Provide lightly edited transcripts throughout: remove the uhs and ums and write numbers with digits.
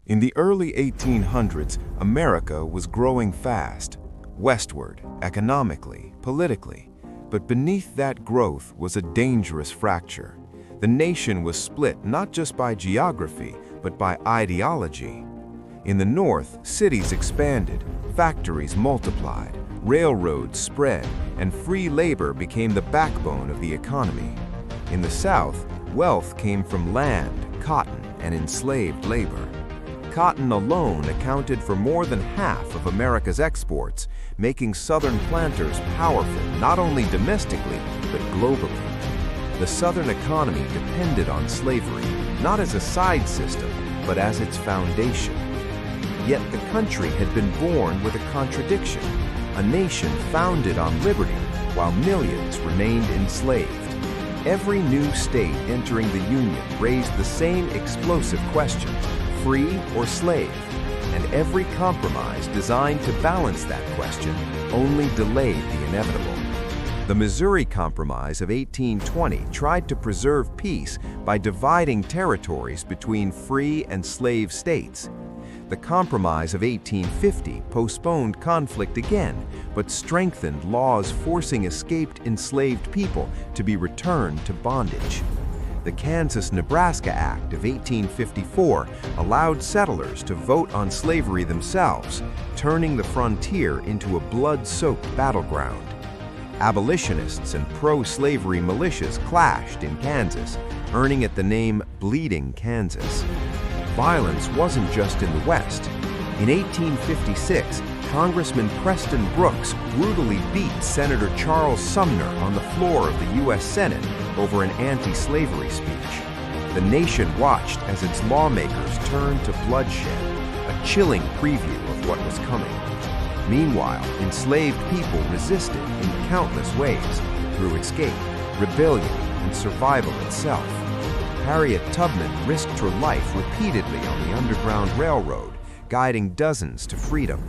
In the early 1800s, America was growing fast, westward, economically, politically. But beneath that growth was a dangerous fracture. The nation was split not just by geography, but by ideology. In the north, cities expanded, factories multiplied, railroads spread, and free labor became the backbone of the economy. In the south, wealth came from land, cotton, and enslaved labor. Cotton alone accounted for more than half of America's exports, making Southern planters powerful not only domestically, but globally. The Southern economy depended on slavery, not as a side system, but as its foundation. Yet the country had been born with a contradiction, a nation founded on liberty, while millions remained enslaved. Every new state entering the Union raised the same explosive question: free or slave? And every compromise designed to balance that question only delayed the inevitable. The Missouri Compromise of 1820 tried to preserve peace by dividing territories between free and slave states. The Compromise of 1850 postponed conflict again, but strengthened laws forcing escaped enslaved people to be returned to bondage. The Kansas-Nebraska Act of 1854 allowed settlers to vote on slavery themselves, turning the frontier into a blood-soaked battleground. Abolitionists and pro-slavery militias clashed in Kansas, earning it the name Bleeding Kansas. Violence wasn't just in the West. In 1856, Congressman Preston Brooks brutally beat Senator Charles Sumner on the floor of the U.S. Senate over an anti-slavery speech. The nation watched as its lawmakers turned to bloodshed, a chilling preview of what was coming. Meanwhile, enslaved people resisted in countless ways through escape, rebellion, and survival itself. Harriet Tubman risked her life repeatedly on the Underground Railroad, guiding dozens to freedom.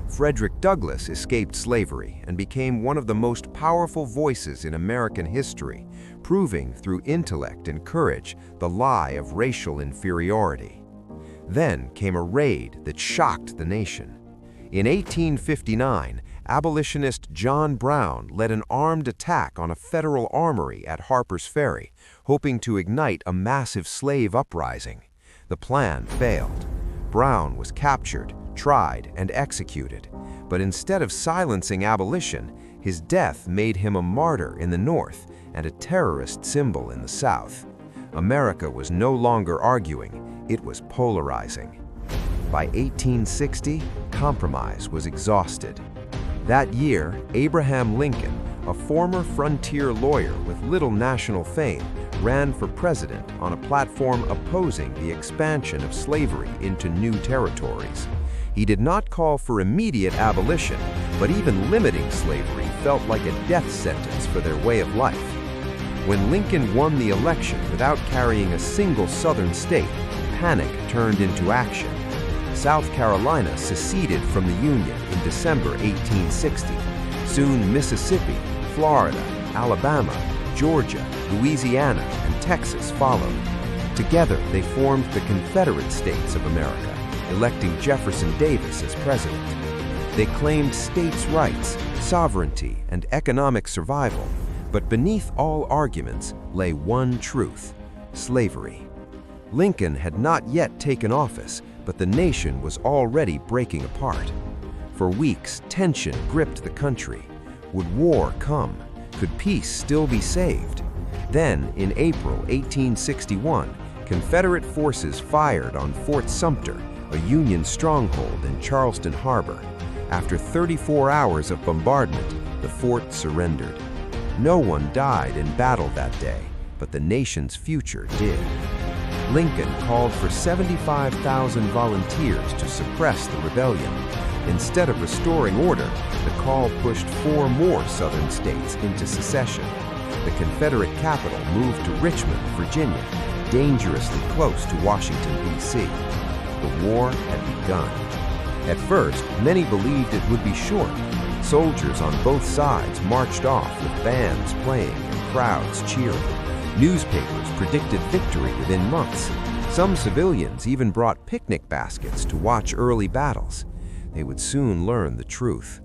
Frederick Douglass escaped slavery and became one of the most powerful voices in American history, proving through intellect and courage the lie of racial inferiority. Then came a raid that shocked the nation. In 1859, abolitionist John Brown led an armed attack on a federal armory at Harper's Ferry, hoping to ignite a massive slave uprising. The plan failed. Brown was captured, tried, and executed. But instead of silencing abolition, his death made him a martyr in the North and a terrorist symbol in the South. America was no longer arguing, it was polarizing. By 1860, compromise was exhausted. That year, Abraham Lincoln, a former frontier lawyer with little national fame, ran for president on a platform opposing the expansion of slavery into new territories. He did not call for immediate abolition, but even limiting slavery felt like a death sentence for their way of life. When Lincoln won the election without carrying a single Southern state, panic turned into action. South Carolina seceded from the Union in December 1860. Soon Mississippi, Florida, Alabama, Georgia, Louisiana, and Texas followed. Together, they formed the Confederate States of America, electing Jefferson Davis as president. They claimed states' rights, sovereignty, and economic survival, but beneath all arguments lay one truth: slavery. Lincoln had not yet taken office, but the nation was already breaking apart. For weeks, tension gripped the country. Would war come? Could peace still be saved? Then, in April 1861, Confederate forces fired on Fort Sumter, a Union stronghold in Charleston Harbor. After 34 hours of bombardment, the fort surrendered. No one died in battle that day, but the nation's future did. Lincoln called for 75,000 volunteers to suppress the rebellion. Instead of restoring order, the call pushed 4 more Southern states into secession. The Confederate capital moved to Richmond, Virginia, dangerously close to Washington, D.C. The war had begun. At first, many believed it would be short. Soldiers on both sides marched off with bands playing and crowds cheering. Newspapers predicted victory within months. Some civilians even brought picnic baskets to watch early battles. They would soon learn the truth.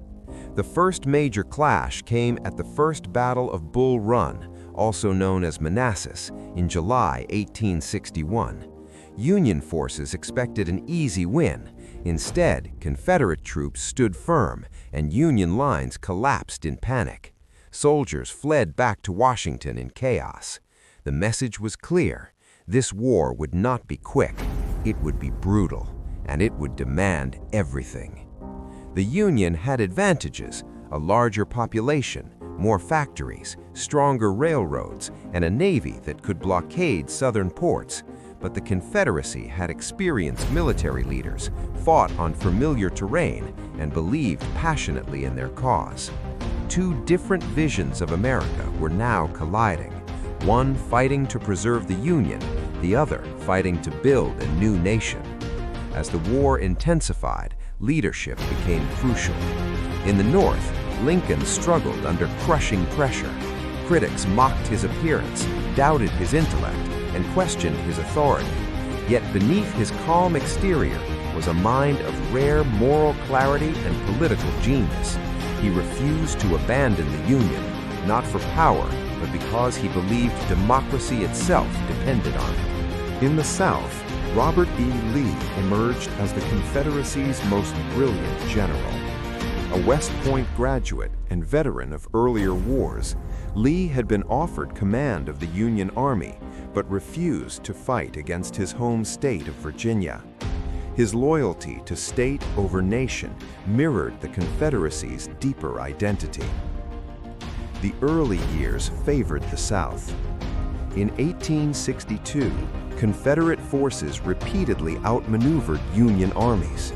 The first major clash came at the First Battle of Bull Run, also known as Manassas, in July 1861. Union forces expected an easy win. Instead, Confederate troops stood firm, and Union lines collapsed in panic. Soldiers fled back to Washington in chaos. The message was clear. This war would not be quick. It would be brutal, and it would demand everything. The Union had advantages: a larger population, more factories, stronger railroads, and a navy that could blockade southern ports. But the Confederacy had experienced military leaders, fought on familiar terrain, and believed passionately in their cause. Two different visions of America were now colliding, one fighting to preserve the Union, the other fighting to build a new nation. As the war intensified, leadership became crucial. In the North, Lincoln struggled under crushing pressure. Critics mocked his appearance, doubted his intellect, and questioned his authority. Yet beneath his calm exterior was a mind of rare moral clarity and political genius. He refused to abandon the Union, not for power, but because he believed democracy itself depended on it. In the South, Robert E. Lee emerged as the Confederacy's most brilliant general. A West Point graduate and veteran of earlier wars, Lee had been offered command of the Union Army, but refused to fight against his home state of Virginia. His loyalty to state over nation mirrored the Confederacy's deeper identity. The early years favored the South. In 1862, Confederate forces repeatedly outmaneuvered Union armies.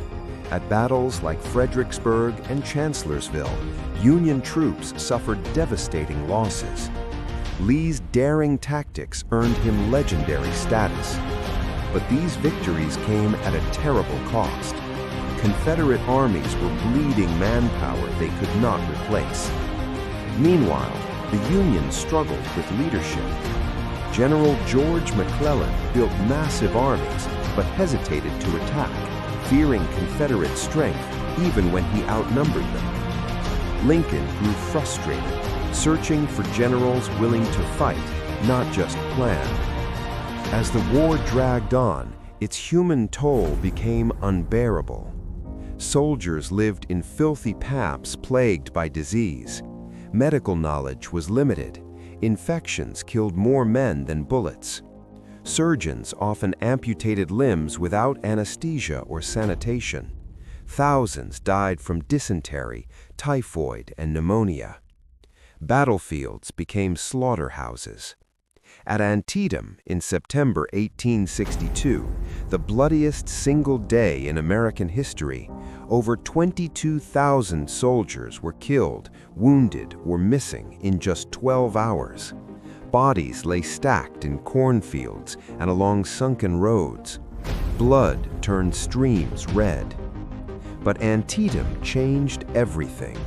At battles like Fredericksburg and Chancellorsville, Union troops suffered devastating losses. Lee's daring tactics earned him legendary status. But these victories came at a terrible cost. Confederate armies were bleeding manpower they could not replace. Meanwhile, the Union struggled with leadership. General George McClellan built massive armies, but hesitated to attack, fearing Confederate strength even when he outnumbered them. Lincoln grew frustrated, searching for generals willing to fight, not just plan. As the war dragged on, its human toll became unbearable. Soldiers lived in filthy paps plagued by disease. Medical knowledge was limited. Infections killed more men than bullets. Surgeons often amputated limbs without anesthesia or sanitation. Thousands died from dysentery, typhoid, and pneumonia. Battlefields became slaughterhouses. At Antietam in September 1862, the bloodiest single day in American history, over 22,000 soldiers were killed, wounded, or missing in just 12 hours. Bodies lay stacked in cornfields and along sunken roads. Blood turned streams red. But Antietam changed everything.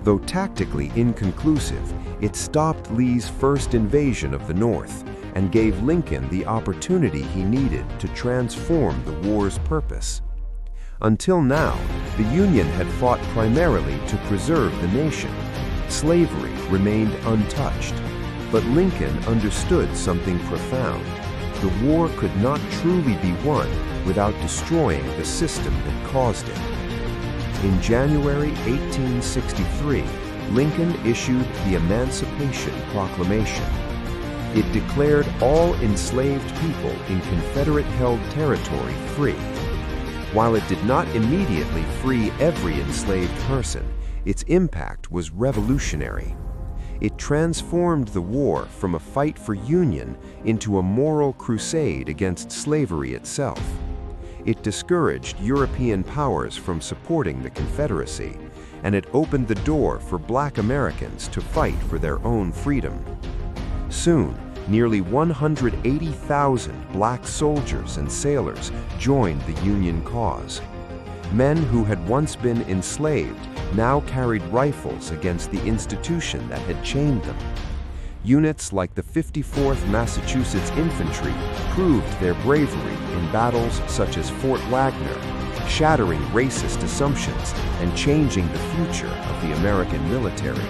Though tactically inconclusive, it stopped Lee's first invasion of the North and gave Lincoln the opportunity he needed to transform the war's purpose. Until now, the Union had fought primarily to preserve the nation. Slavery remained untouched. But Lincoln understood something profound. The war could not truly be won without destroying the system that caused it. In January 1863, Lincoln issued the Emancipation Proclamation. It declared all enslaved people in Confederate-held territory free. While it did not immediately free every enslaved person, its impact was revolutionary. It transformed the war from a fight for union into a moral crusade against slavery itself. It discouraged European powers from supporting the Confederacy, and it opened the door for Black Americans to fight for their own freedom. Soon, nearly 180,000 black soldiers and sailors joined the Union cause. Men who had once been enslaved now carried rifles against the institution that had chained them. Units like the 54th Massachusetts Infantry proved their bravery in battles such as Fort Wagner, shattering racist assumptions and changing the future of the American military.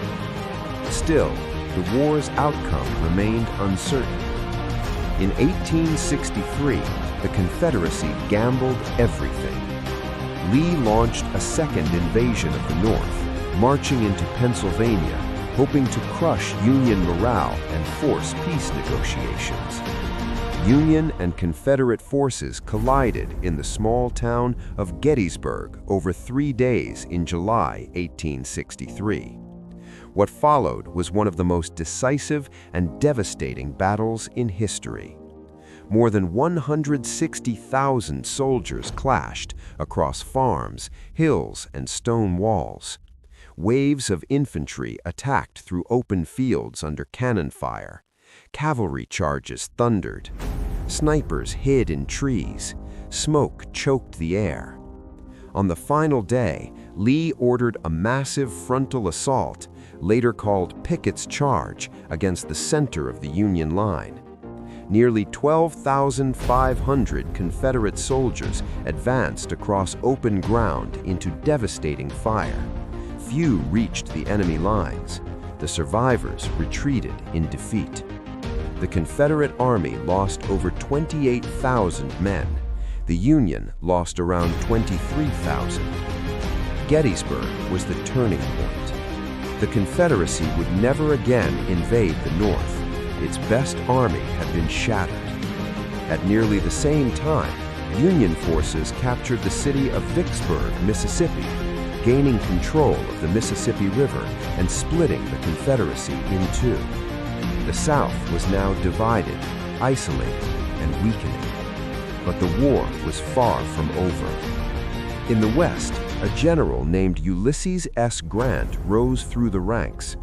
Still, the war's outcome remained uncertain. In 1863, the Confederacy gambled everything. Lee launched a second invasion of the North, marching into Pennsylvania, hoping to crush Union morale and force peace negotiations. Union and Confederate forces collided in the small town of Gettysburg over 3 days in July 1863. What followed was one of the most decisive and devastating battles in history. More than 160,000 soldiers clashed across farms, hills, and stone walls. Waves of infantry attacked through open fields under cannon fire. Cavalry charges thundered. Snipers hid in trees. Smoke choked the air. On the final day, Lee ordered a massive frontal assault, later called Pickett's Charge, against the center of the Union line. Nearly 12,500 Confederate soldiers advanced across open ground into devastating fire. Few reached the enemy lines. The survivors retreated in defeat. The Confederate Army lost over 28,000 men. The Union lost around 23,000. Gettysburg was the turning point. The Confederacy would never again invade the North. Its best army had been shattered. At nearly the same time, Union forces captured the city of Vicksburg, Mississippi, gaining control of the Mississippi River and splitting the Confederacy in two. The South was now divided, isolated, and weakening. But the war was far from over. In the West, a general named Ulysses S. Grant rose through the ranks.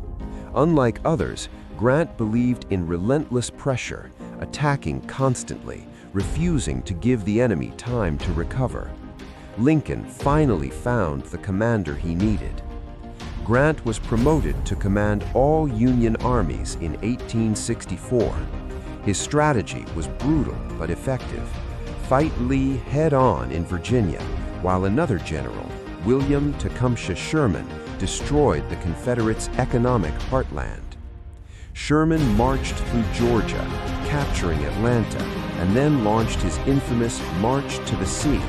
Unlike others, Grant believed in relentless pressure, attacking constantly, refusing to give the enemy time to recover. Lincoln finally found the commander he needed. Grant was promoted to command all Union armies in 1864. His strategy was brutal but effective. Fight Lee head-on in Virginia, while another general, William Tecumseh Sherman, destroyed the Confederates' economic heartland. Sherman marched through Georgia, capturing Atlanta, and then launched his infamous March to the Sea,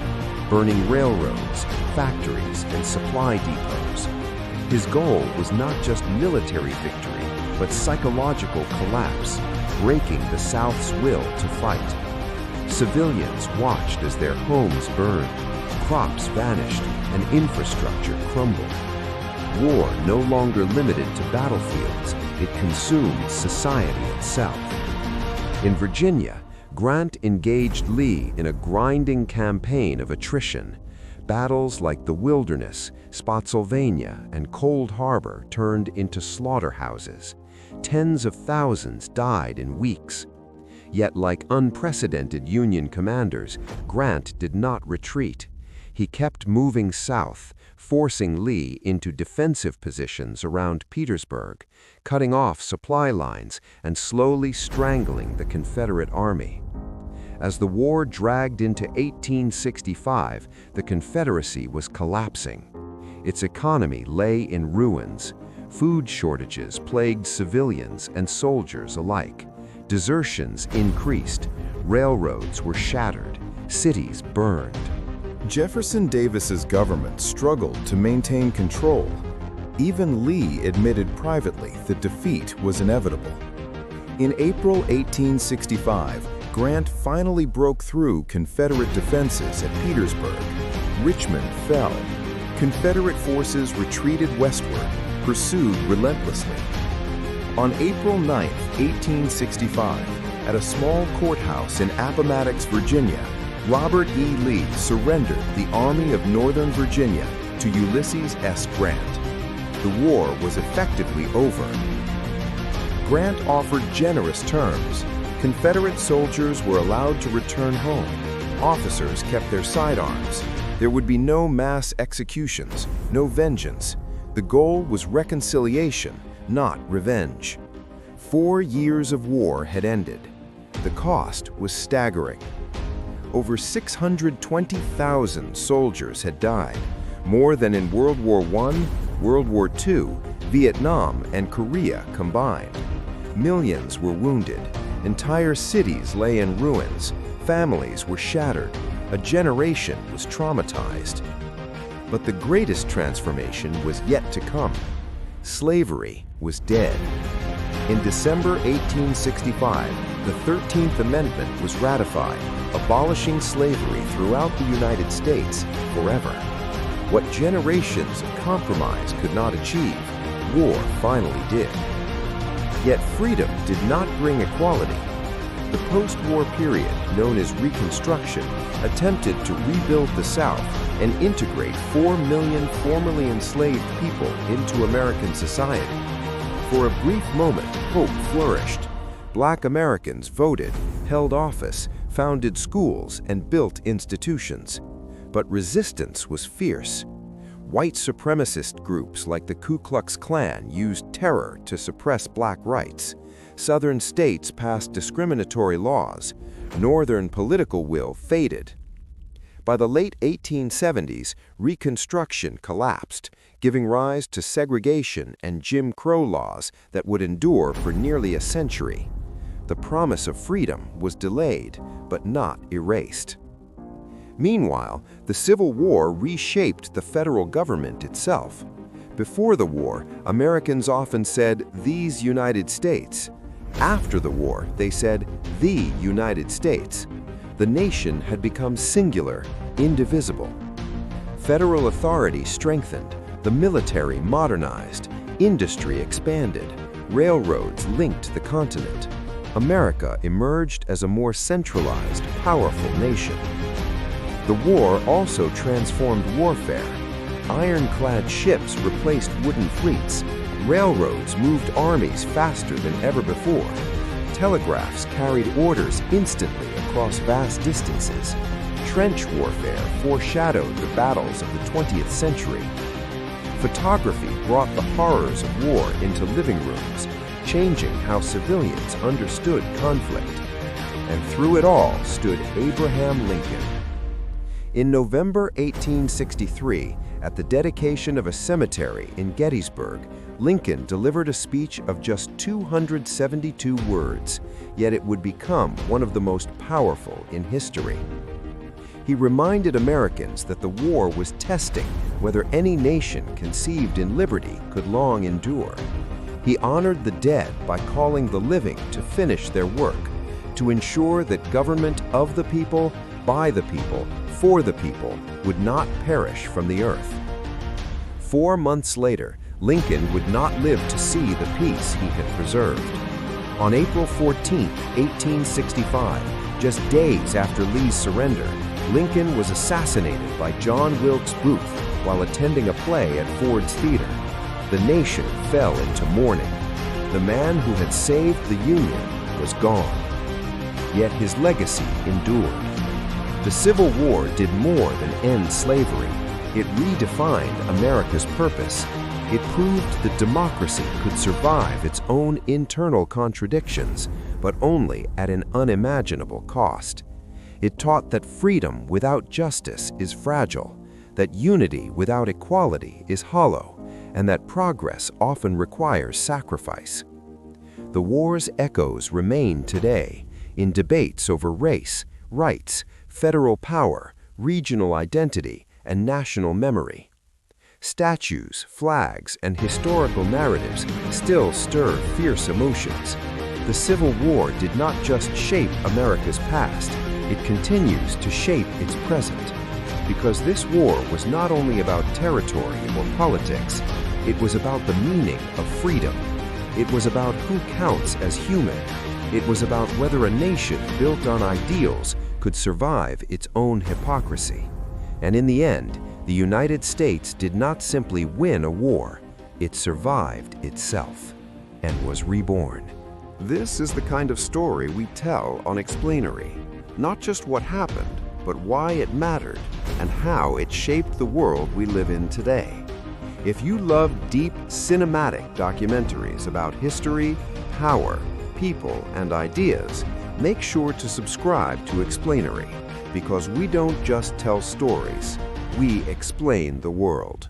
burning railroads, factories, and supply depots. His goal was not just military victory, but psychological collapse, breaking the South's will to fight. Civilians watched as their homes burned, crops vanished, and infrastructure crumbled. War no longer limited to battlefields, it consumed society itself. In Virginia, Grant engaged Lee in a grinding campaign of attrition. Battles like the Wilderness, Spotsylvania, and Cold Harbor turned into slaughterhouses. Tens of thousands died in weeks. Yet, like unprecedented Union commanders, Grant did not retreat. He kept moving south, forcing Lee into defensive positions around Petersburg, cutting off supply lines and slowly strangling the Confederate Army. As the war dragged into 1865, the Confederacy was collapsing. Its economy lay in ruins. Food shortages plagued civilians and soldiers alike. Desertions increased. Railroads were shattered. Cities burned. Jefferson Davis's government struggled to maintain control. Even Lee admitted privately that defeat was inevitable. In April 1865, Grant finally broke through Confederate defenses at Petersburg. Richmond fell. Confederate forces retreated westward, pursued relentlessly. On April 9, 1865, at a small courthouse in Appomattox, Virginia, Robert E. Lee surrendered the Army of Northern Virginia to Ulysses S. Grant. The war was effectively over. Grant offered generous terms. Confederate soldiers were allowed to return home. Officers kept their sidearms. There would be no mass executions, no vengeance. The goal was reconciliation, not revenge. 4 years of war had ended. The cost was staggering. Over 620,000 soldiers had died, more than in World War I, World War II, Vietnam, and Korea combined. Millions were wounded. Entire cities lay in ruins. Families were shattered. A generation was traumatized. But the greatest transformation was yet to come. Slavery was dead. In December 1865, the 13th Amendment was ratified, abolishing slavery throughout the United States forever. What generations of compromise could not achieve, war finally did. Yet freedom did not bring equality. The post-war period, known as Reconstruction, attempted to rebuild the South and integrate 4 million formerly enslaved people into American society. For a brief moment, hope flourished. Black Americans voted, held office, founded schools, and built institutions. But resistance was fierce. White supremacist groups like the Ku Klux Klan used terror to suppress black rights. Southern states passed discriminatory laws. Northern political will faded. By the late 1870s, Reconstruction collapsed, giving rise to segregation and Jim Crow laws that would endure for nearly a century. The promise of freedom was delayed, but not erased. Meanwhile, the Civil War reshaped the federal government itself. Before the war, Americans often said, "these United States." After the war, they said, "the United States." The nation had become singular, indivisible. Federal authority strengthened, the military modernized, industry expanded, railroads linked the continent. America emerged as a more centralized, powerful nation. The war also transformed warfare. Ironclad ships replaced wooden fleets. Railroads moved armies faster than ever before. Telegraphs carried orders instantly across vast distances. Trench warfare foreshadowed the battles of the 20th century. Photography brought the horrors of war into living rooms, changing how civilians understood conflict. And through it all stood Abraham Lincoln. In November 1863, at the dedication of a cemetery in Gettysburg, Lincoln delivered a speech of just 272 words, yet it would become one of the most powerful in history. He reminded Americans that the war was testing whether any nation conceived in liberty could long endure. He honored the dead by calling the living to finish their work, to ensure that government of the people, by the people, for the people, would not perish from the earth. 4 months later, Lincoln would not live to see the peace he had preserved. On April 14, 1865, just days after Lee's surrender, Lincoln was assassinated by John Wilkes Booth while attending a play at Ford's Theater. The nation fell into mourning. The man who had saved the Union was gone. Yet his legacy endured. The Civil War did more than end slavery. It redefined America's purpose. It proved that democracy could survive its own internal contradictions, but only at an unimaginable cost. It taught that freedom without justice is fragile, that unity without equality is hollow, and that progress often requires sacrifice. The war's echoes remain today in debates over race, rights, federal power, regional identity, and national memory. Statues, flags, and historical narratives still stir fierce emotions. The Civil War did not just shape America's past, it continues to shape its present. Because this war was not only about territory or politics, it was about the meaning of freedom. It was about who counts as human. It was about whether a nation built on ideals could survive its own hypocrisy. And in the end, the United States did not simply win a war, it survived itself and was reborn. This is the kind of story we tell on Explainary. Not just what happened, but why it mattered and how it shaped the world we live in today. If you love deep, cinematic documentaries about history, power, people, and ideas, make sure to subscribe to Explainary, because we don't just tell stories, we explain the world.